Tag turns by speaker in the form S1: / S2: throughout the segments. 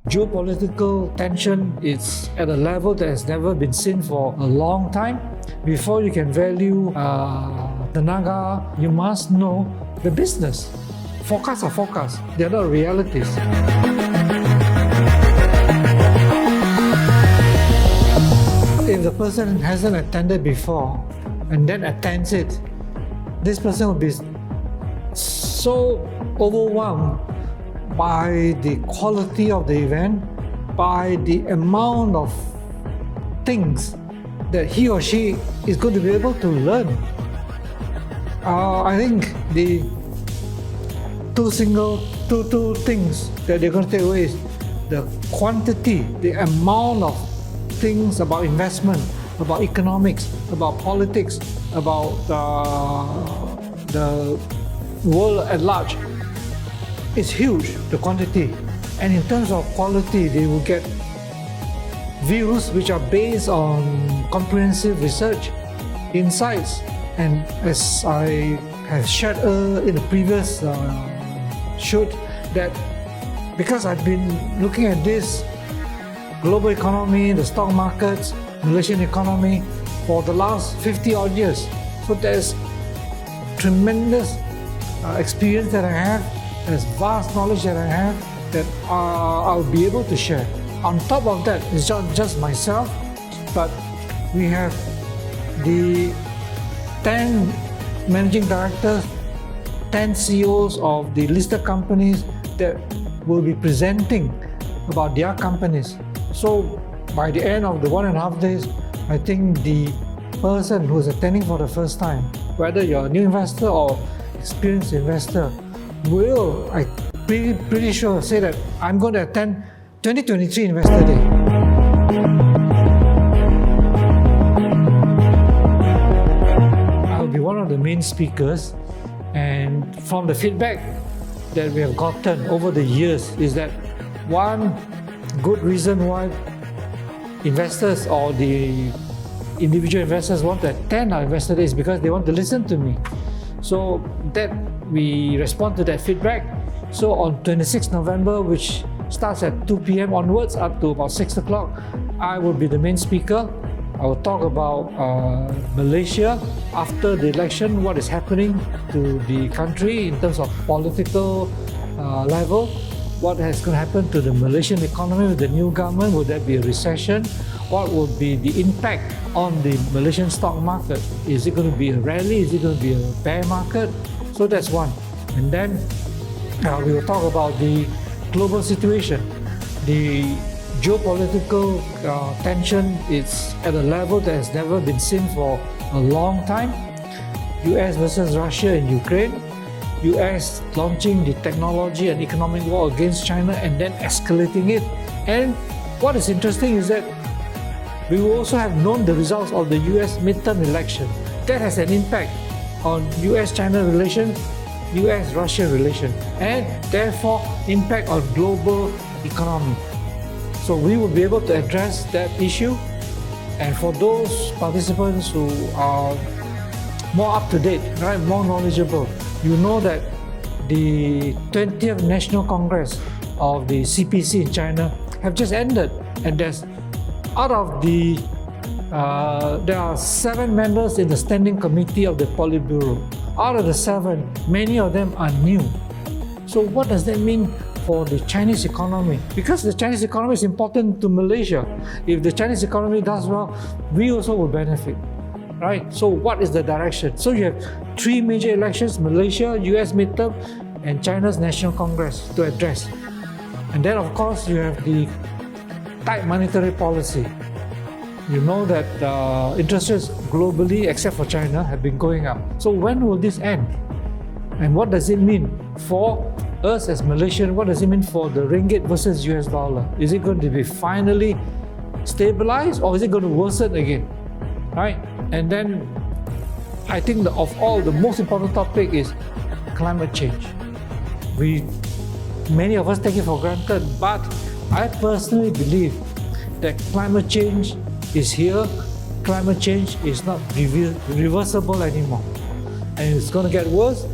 S1: geopolitical tension is at a level that has never been seen for a long time. Before you can value tenaga, you must know the business. Forecasts are forecasts, they're not realities. If the person hasn't attended before and then attends it, this person will be so overwhelmed by the quality of the event, by the amount of things that he or she is going to be able to learn. I think the two things that they're going to take away is the quantity, the amount of things about investment, about economics, about politics, about the world at large. It's huge, the quantity. And in terms of quality, they will get views which are based on comprehensive research, insights. And as I have shared in the previous shoot, that because I've been looking at this global economy, the stock markets, Malaysian economy for the last 50 odd years. So there's tremendous experience that I have, there's vast knowledge that I have that I'll be able to share. On top of that, it's not just myself, but we have the 10 managing directors, 10 CEOs of the listed companies that will be presenting about their companies. So by the end of the 1.5 days, I think the person who is attending for the first time, whether you're a new investor or experienced investor, will, I'm pretty sure, say that I'm going to attend 2023 Investor Day. I'll be one of the main speakers, and from the feedback that we have gotten over the years is that one good reason why investors or the individual investors want to attend our Investor Day is because they want to listen to me. So that we respond to that feedback. So on 26 November, which starts at 2 p.m. onwards up to about 6 o'clock, I will be the main speaker. I will talk about Malaysia after the election, what is happening to the country in terms of political level, what is going to happen to the Malaysian economy with the new government, will there be a recession, what will be the impact on the Malaysian stock market, is it going to be a rally, is it going to be a bear market? So that's one. And then we will talk about the global situation. The geopolitical tension is at a level that has never been seen for a long time. US versus Russia and Ukraine, US launching the technology and economic war against China and then escalating it. And what is interesting is that we will also have known the results of the US midterm election. That has an impact on US-China relations, US-Russia relations, and therefore impact on global economy. So we will be able to address that issue. And for those participants who are more up to date, right, more knowledgeable, you know that the 20th National Congress of the CPC in China have just ended, and there's out of the there are 7 members in the standing committee of the Politburo. Out of the 7, many of them are new. So what does that mean for the Chinese economy? Because the Chinese economy is important to Malaysia. If the Chinese economy does well, we also will benefit, right? So what is the direction? So you have 3 major elections: Malaysia, US midterm, and China's National Congress to address. And then of course you have the tight monetary policy. You know that interest rates globally, except for China, have been going up. So when will this end? And what does it mean for us as Malaysians? What does it mean for the ringgit versus US dollar? Is it going to be finally stabilized, or is it going to worsen again? Right? And then I think of all, the most important topic is climate change. Many of us take it for granted, but I personally believe that climate change is here. Climate change is not reversible anymore, and it's going to get worse.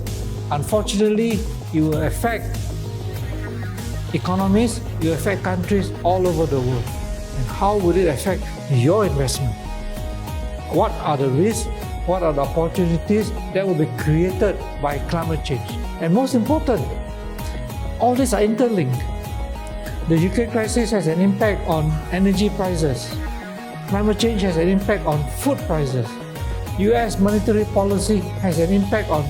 S1: Unfortunately, it will affect economies, you affect countries all over the world. And how would it affect your investment? What are the risks? What are the opportunities that will be created by climate change? And most important, all these are interlinked. The Ukraine crisis has an impact on energy prices. Climate change has an impact on food prices. US monetary policy has an impact on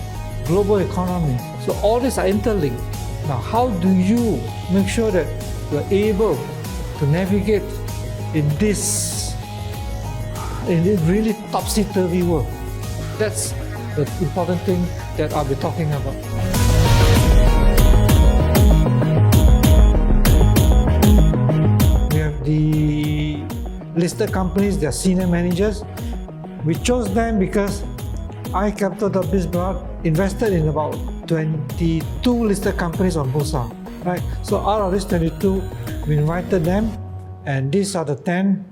S1: global economy. So all these are interlinked. Now, how do you make sure that you're able to navigate in this really topsy-turvy world? That's the important thing that I'll be talking about. We have the listed companies, their senior managers. We chose them because iCapital.biz invested in about 22 listed companies on Bursa, right? So out of these 22, we invited them, and these are the 10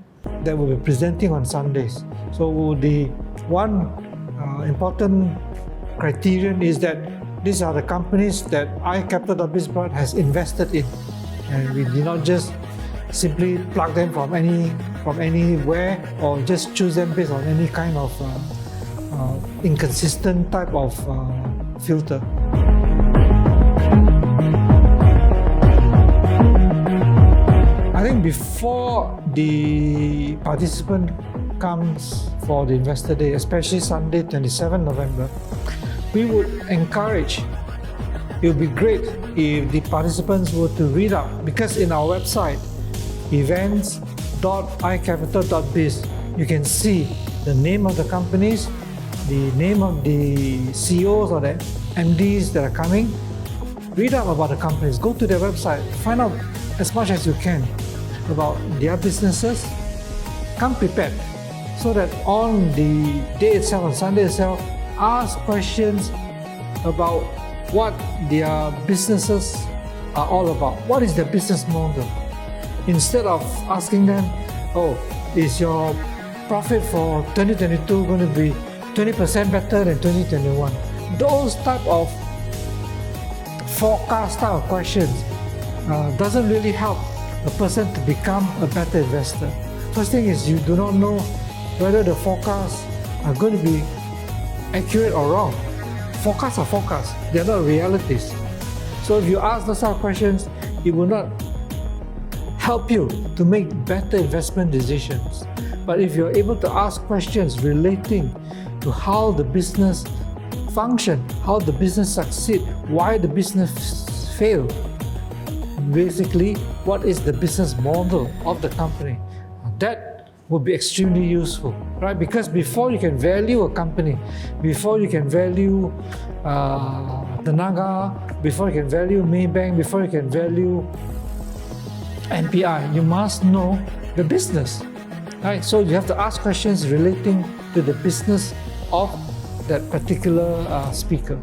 S1: that we'll be presenting on Sundays. So the one important criterion is that these are the companies that iCapital.biz has invested in, and we did not just simply plug them from anywhere or just choose them based on any kind of inconsistent type of filter. I think before the participant comes for the Investor Day, especially Sunday, 27 November, we would encourage, it would be great if the participants were to read up, because in our website, events.icapital.biz, you can see the name of the companies, the name of the CEOs or the MDs that are coming. Read up about the companies, go to their website, find out as much as you can about their businesses. Come prepared so that on the day itself, on Sunday itself, ask questions about what their businesses are all about. What is their business model? Instead of asking them, oh, is your profit for 2022 going to be 20% better than 2021? Those type of forecast type of questions doesn't really help a person to become a better investor. First thing is, you do not know whether the forecasts are going to be accurate or wrong. Forecasts are forecasts, they're not realities. So if you ask those type of questions, it will not help you to make better investment decisions. But if you're able to ask questions relating to how the business function, how the business succeed, why the business fail, basically what is the business model of the company, that would be extremely useful, right? Because before you can value a company, before you can value Tenaga, before you can value Maybank, before you can value NPI, you must know the business, right? So you have to ask questions relating to the business of that particular speaker.